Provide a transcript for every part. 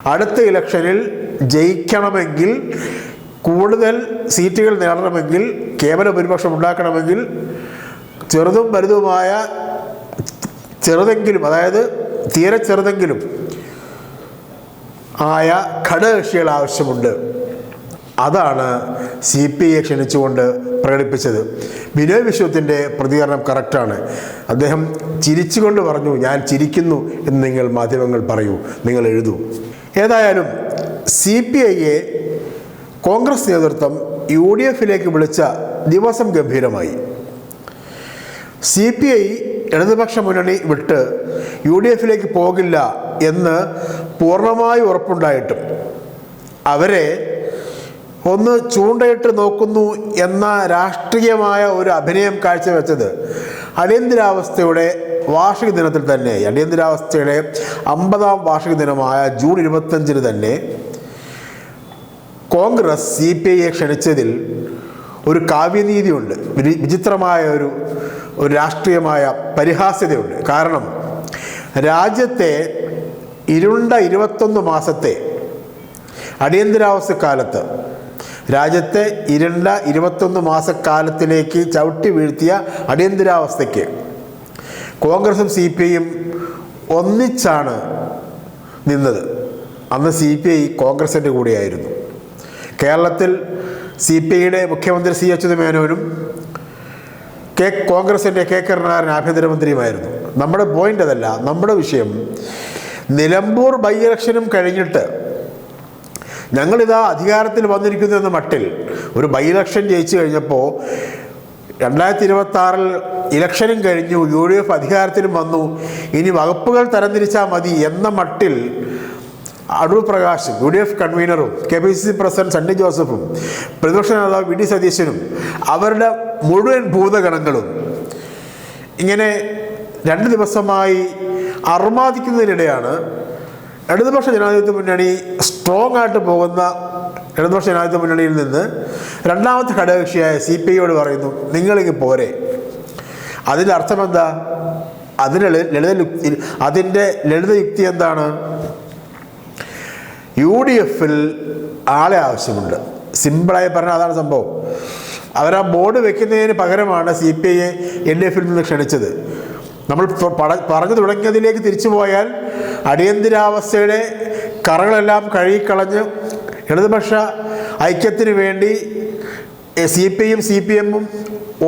അടുത്ത ഇലക്ഷനിൽ ജയിക്കണമെങ്കിൽ, കൂടുതൽ സീറ്റുകൾ നേടണമെങ്കിൽ, കേവല ഭൂരിപക്ഷം ഉണ്ടാക്കണമെങ്കിൽ ചെറുതും വലുതുമായ ചെറുതെങ്കിലും, അതായത് തീരെ ചെറുതെങ്കിലും ആയ ഘടകകക്ഷികൾ ആവശ്യമുണ്ട്. അതാണ് CPI ക്ഷണിച്ചുകൊണ്ട് പ്രകടിപ്പിച്ചത്. ബിനോയ് വിശ്വത്തിൻ്റെ പ്രതികരണം കറക്റ്റാണ്. അദ്ദേഹം ചിരിച്ചുകൊണ്ട് പറഞ്ഞു, ഞാൻ ചിരിക്കുന്നു എന്ന് നിങ്ങൾ മാധ്യമങ്ങൾ പറയൂ, നിങ്ങൾ എഴുതൂ. ഏതായാലും CPIയെ കോൺഗ്രസ് നേതൃത്വം UDFിലേക്ക് വിളിച്ച ദിവസം ഗംഭീരമായി. CPI ഇടതുപക്ഷ മുന്നണി വിട്ട് UDFിലേക്ക് പോകില്ല എന്ന് പൂർണ്ണമായി ഉറപ്പുണ്ടായിട്ടും അവരെ ഒന്ന് ചൂണ്ടയിട്ട് നോക്കുന്നു എന്ന രാഷ്ട്രീയമായ ഒരു അഭിനയം കാഴ്ചവെച്ചത് അടിയന്തരാവസ്ഥയുടെ വാർഷിക ദിനത്തിൽ തന്നെ, അടിയന്തരാവസ്ഥയുടെ 50ാം വാർഷിക ദിനമായ ജൂൺ 25 തന്നെ കോൺഗ്രസ് CPIയെ ക്ഷണിച്ചതിൽ ഒരു കാവ്യനീതിയുണ്ട്, വിചിത്രമായ ഒരു രാഷ്ട്രീയമായ പരിഹാസ്യതയുണ്ട്. കാരണം രാജ്യത്തെ ഇരുണ്ട 21 മാസത്തെ അടിയന്തരാവസ്ഥക്കാലത്ത്, രാജ്യത്തെ ഇരുണ്ട 21 മാസക്കാലത്തിലേക്ക് ചവിട്ടി വീഴ്ത്തിയ അടിയന്തരാവസ്ഥയ്ക്ക് കോൺഗ്രസും CPIയും ഒന്നിച്ചാണ് നിന്നത്. അന്ന് CPI കോൺഗ്രസിൻ്റെ കൂടെയായിരുന്നു. കേരളത്തിൽ CPIയുടെ മുഖ്യമന്ത്രി C അച്യുതമേനോനും കോൺഗ്രസിൻ്റെ കരുണാകരൻ ആഭ്യന്തരമന്ത്രിയുമായിരുന്നു. നമ്മുടെ പോയിൻ്റ് അതല്ല. നമ്മുടെ വിഷയം, നിലമ്പൂർ ബൈ ഇലക്ഷനും കഴിഞ്ഞിട്ട് ഞങ്ങളിതാ അധികാരത്തിൽ വന്നിരിക്കുന്നു എന്ന മട്ടിൽ ഒരു ബൈ ഇലക്ഷൻ ജയിച്ചു കഴിഞ്ഞപ്പോൾ 2026 ഇലക്ഷനും കഴിഞ്ഞു, UDF അധികാരത്തിലും വന്നു, ഇനി വകുപ്പുകൾ തരംതിരിച്ചാൽ മതി എന്ന മട്ടിൽ അടൂർ പ്രകാശും UDF കൺവീനറും KPCC പ്രസിഡന്റ് സണ്ണി ജോസഫും പ്രതിപക്ഷ നേതാവ് VD സതീശനും അവരുടെ മുഴുവൻ ഭൂതഗണങ്ങളും ഇങ്ങനെ 2 ദിവസമായി അർമാദിക്കുന്നതിനിടെയാണ് ഇടതുപക്ഷ ജനാധിപത്യ മുന്നണി സ്ട്രോങ് ആയിട്ട് പോകുന്ന ഇടതുപക്ഷ ജനാധിപത്യ മുന്നണിയിൽ നിന്ന് രണ്ടാമത്തെ ഘടകകക്ഷിയായ CPIയോട് പറയുന്നു, നിങ്ങളിങ്ങ് പോരെ. അതിൻ്റെ അർത്ഥം എന്താ? അതിൻ്റെ ലളിതയുക്തി എന്താണ്? UDFിൽ ആളെ ആവശ്യമുണ്ട്. സിമ്പിളായി പറഞ്ഞാൽ അതാണ് സംഭവം. അവരാ ബോർഡ് വെക്കുന്നതിന് പകരമാണ് CPIയെ LDFിൽ നിന്ന് ക്ഷണിച്ചത്. നമ്മൾ പറഞ്ഞു തുടങ്ങിയതിലേക്ക് തിരിച്ചു പോയാൽ അടിയന്തരാവസ്ഥയുടെ കറകളെല്ലാം കഴുകിക്കളഞ്ഞ് ഇടതുപക്ഷ ഐക്യത്തിന് വേണ്ടി CPIയും CPMും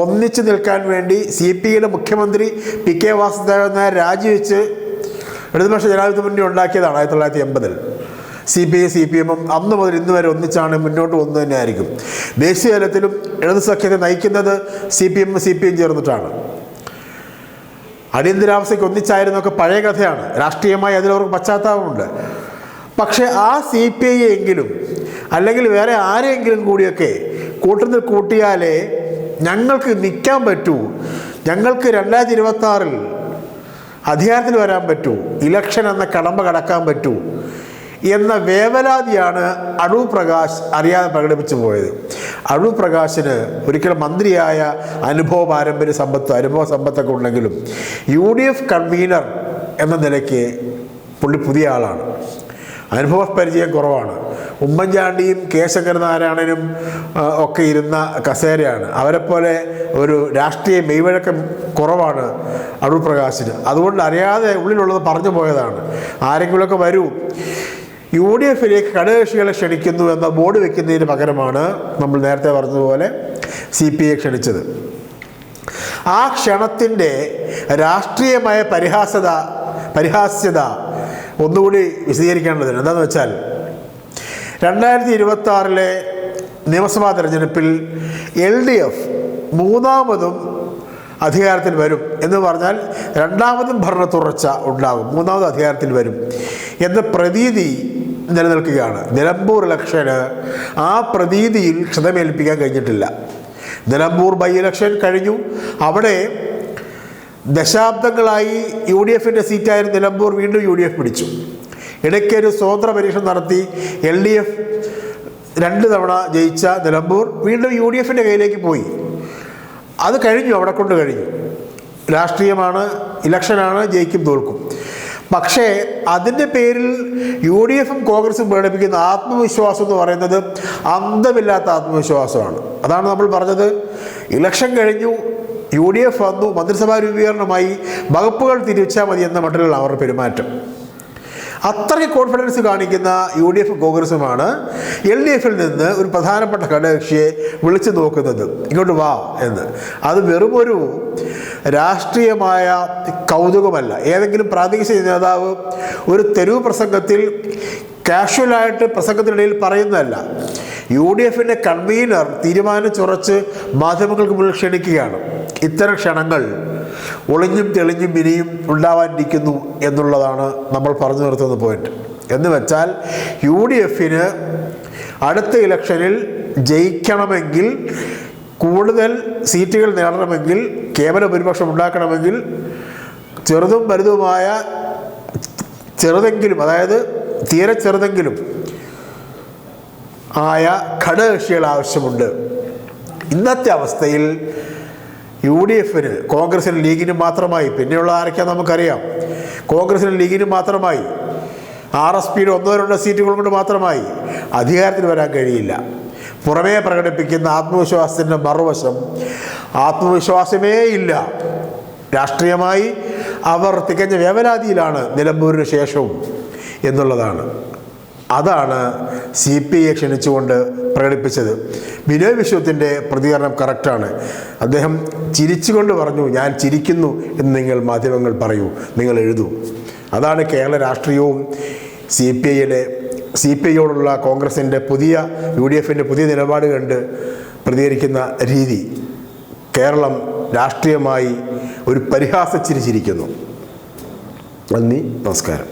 ഒന്നിച്ചു നിൽക്കാൻ വേണ്ടി CPIയുടെ മുഖ്യമന്ത്രി PK വാസുദേവൻ നായർ രാജിവെച്ച് ഇടതുപക്ഷ ജനാധിപത്യ മുന്നണി ഉണ്ടാക്കിയതാണ് 1980-ൽ. CPI CPMും അന്ന് മുതൽ ഇന്ന് വരെ ഒന്നിച്ചാണ് മുന്നോട്ട് വന്നു തന്നെ ആയിരിക്കും. ദേശീയ തലത്തിലും ഇടതു സഖ്യത്തെ നയിക്കുന്നത് CPM CPM ചേർന്നിട്ടാണ്. അടിയന്തരാവസ്ഥയ്ക്ക് ഒന്നിച്ചായിരുന്നൊക്കെ പഴയ കഥയാണ്. രാഷ്ട്രീയമായി അതിലവർക്ക് പശ്ചാത്താപമുണ്ട്. പക്ഷേ ആ CPI എങ്കിലും അല്ലെങ്കിൽ വേറെ ആരെയെങ്കിലും കൂടിയൊക്കെ കൂട്ടത്തിൽ കൂട്ടിയാലേ ഞങ്ങൾക്ക് നിൽക്കാൻ പറ്റൂ, ഞങ്ങൾക്ക് 2026 അധികാരത്തിൽ വരാൻ പറ്റൂ, ഇലക്ഷൻ എന്ന കടമ്പ കടക്കാൻ പറ്റൂ എന്ന വേവലാതിയാണ് അടൂർ പ്രകാശ് അറിയാതെ പ്രകടിപ്പിച്ചു പോയത്. അടൂർ പ്രകാശിന് ഒരിക്കലും മന്ത്രിയായ അനുഭവ സമ്പത്തൊക്കെ ഉണ്ടെങ്കിലും UDF കൺവീനർ എന്ന നിലയ്ക്ക് പുള്ളി പുതിയ ആളാണ്. അനുഭവ പരിചയം കുറവാണ്. ഉമ്മൻചാണ്ടിയും ശങ്കരനാരായണനും ഒക്കെ ഇരുന്ന കസേരയാണ്. അവരെപ്പോലെ ഒരു രാഷ്ട്രീയ മെയ്വഴക്കം കുറവാണ് അടൂർ പ്രകാശിന്. അതുകൊണ്ട് അറിയാതെ ഉള്ളിലുള്ളത് പറഞ്ഞു പോയതാണ്. ആരെങ്കിലുമൊക്കെ വരൂ, UDFിലേക്ക് ഘടകകക്ഷികളെ ക്ഷണിക്കുന്നു എന്ന ബോർഡ് വെക്കുന്നതിന് പകരമാണ് നമ്മൾ നേരത്തെ പറഞ്ഞതുപോലെ CPIയെ ക്ഷണിച്ചത്. ആ ക്ഷണത്തിൻ്റെ രാഷ്ട്രീയമായ പരിഹാസ്യത ഒന്നുകൂടി വിശദീകരിക്കേണ്ടതുണ്ട്. എന്താണെന്ന് വെച്ചാൽ 2026 നിയമസഭാ തെരഞ്ഞെടുപ്പിൽ LDF മൂന്നാമതും അധികാരത്തിൽ വരും എന്ന് പറഞ്ഞാൽ രണ്ടാമതും ഭരണ തുടർച്ച ഉണ്ടാകും, മൂന്നാമതും അധികാരത്തിൽ വരും എന്ന പ്രതീതി നിലനിൽക്കുകയാണ്. നിലമ്പൂർ ഇലക്ഷന് ആ പ്രതീതിയിൽ ക്ഷതമേൽപ്പിക്കാൻ കഴിഞ്ഞിട്ടില്ല. നിലമ്പൂർ ബൈ ഇലക്ഷൻ കഴിഞ്ഞു. അവിടെ ദശാബ്ദങ്ങളായി UDFിൻ്റെ സീറ്റായിരുന്ന നിലമ്പൂർ വീണ്ടും UDF പിടിച്ചു. ഇടയ്ക്കൊരു സ്വതന്ത്ര പരീക്ഷ നടത്തി LDF 2 തവണ ജയിച്ച നിലമ്പൂർ വീണ്ടും UDFിൻ്റെ കയ്യിലേക്ക് പോയി. അത് കഴിഞ്ഞു, അവിടെ കൊണ്ട് കഴിഞ്ഞു. രാഷ്ട്രീയമാണ്, ഇലക്ഷനാണ്, ജയിക്കും തോൽക്കും. പക്ഷേ അതിൻ്റെ പേരിൽ UDF-ഉം കോൺഗ്രസും പ്രകടിപ്പിക്കുന്ന ആത്മവിശ്വാസം എന്ന് പറയുന്നത് അന്തമില്ലാത്ത ആത്മവിശ്വാസമാണ്. അതാണ് നമ്മൾ പറഞ്ഞത്. ഇലക്ഷൻ കഴിഞ്ഞു, UDF വന്നു, മന്ത്രിസഭാ രൂപീകരണമായി, വകുപ്പുകൾ തിരിച്ചാൽ മതി എന്ന മട്ടിലുള്ള അവരുടെ പെരുമാറ്റം. അത്രയ്ക്ക് കോൺഫിഡൻസ് കാണിക്കുന്ന UDF-ഉം കോൺഗ്രസുമാണ് LDF-ൽ നിന്ന് ഒരു പ്രധാനപ്പെട്ട ഘടകകക്ഷിയെ വിളിച്ചു നോക്കുന്നത്, ഇങ്ങോട്ട് വാ എന്ന്. അത് വെറുമൊരു രാഷ്ട്രീയമായ കൗതുകമല്ല. ഏതെങ്കിലും പ്രാദേശിക നേതാവ് ഒരു തെരുവ് പ്രസംഗത്തിൽ കാഷ്വലായിട്ട് പ്രസംഗത്തിനിടയിൽ പറയുന്നതല്ല. UDF-ന്റെ കൺവീനർ തീരുമാനിച്ചുറച്ച് മാധ്യമങ്ങൾക്ക് മുന്നിൽ ക്ഷണിക്കുകയാണ്. ഇത്തരം ക്ഷണങ്ങൾ ഒളിഞ്ഞും തെളിഞ്ഞും ഇനിയും ഉണ്ടാവാനിരിക്കുന്നു എന്നുള്ളതാണ് നമ്മൾ പറഞ്ഞു നിർത്തുന്ന പോയിന്റ്. എന്ന് വെച്ചാൽ UDF-ന് അടുത്ത ഇലക്ഷനിൽ ജയിക്കണമെങ്കിൽ, കൂടുതൽ സീറ്റുകൾ നേടണമെങ്കിൽ, കേവല ഭൂരിപക്ഷം ഉണ്ടാക്കണമെങ്കിൽ ചെറുതും വലുതുമായ ചെറുതെങ്കിലും, അതായത് തീരെ ചെറുതെങ്കിലും ആയ ഘടകകക്ഷികൾ ആവശ്യമുണ്ട്. ഇന്നത്തെ അവസ്ഥയിൽ UDF-ന് കോൺഗ്രസിനും ലീഗിനും മാത്രമായി, പിന്നെയുള്ള ആരൊക്കെയാ നമുക്കറിയാം, കോൺഗ്രസിനും ലീഗിനും മാത്രമായി, RSPയുടെ 1-2 സീറ്റുകൾ കൊണ്ട് മാത്രമായി അധികാരത്തിൽ വരാൻ കഴിയില്ല. പുറമേ പ്രകടിപ്പിക്കുന്ന ആത്മവിശ്വാസത്തിൻ്റെ മറുവശം ആത്മവിശ്വാസമേ ഇല്ല. രാഷ്ട്രീയമായി അവർ തികഞ്ഞ വേവലാതിയിലാണ് നിലമ്പൂരിന് ശേഷവും എന്നുള്ളതാണ്. അതാണ് CPI ക്ഷണിച്ചുകൊണ്ട് പ്രകടിപ്പിച്ചത്. ബിനോയ് വിശ്വത്തിൻ്റെ പ്രതികരണം കറക്റ്റാണ്. അദ്ദേഹം ചിരിച്ചുകൊണ്ട് പറഞ്ഞു, ഞാൻ ചിരിക്കുന്നു എന്ന് നിങ്ങൾ മാധ്യമങ്ങൾ പറയൂ, നിങ്ങൾ എഴുതൂ. അതാണ് കേരള രാഷ്ട്രീയവും CPIയോടുള്ള കോൺഗ്രസിൻ്റെ UDF-ന്റെ പുതിയ നിലപാട് കണ്ട് പ്രതികരിക്കുന്ന രീതി. കേരളം രാഷ്ട്രീയമായി ഒരു പരിഹാസച്ചിരിച്ചിരിക്കുന്നു. നന്ദി, നമസ്കാരം.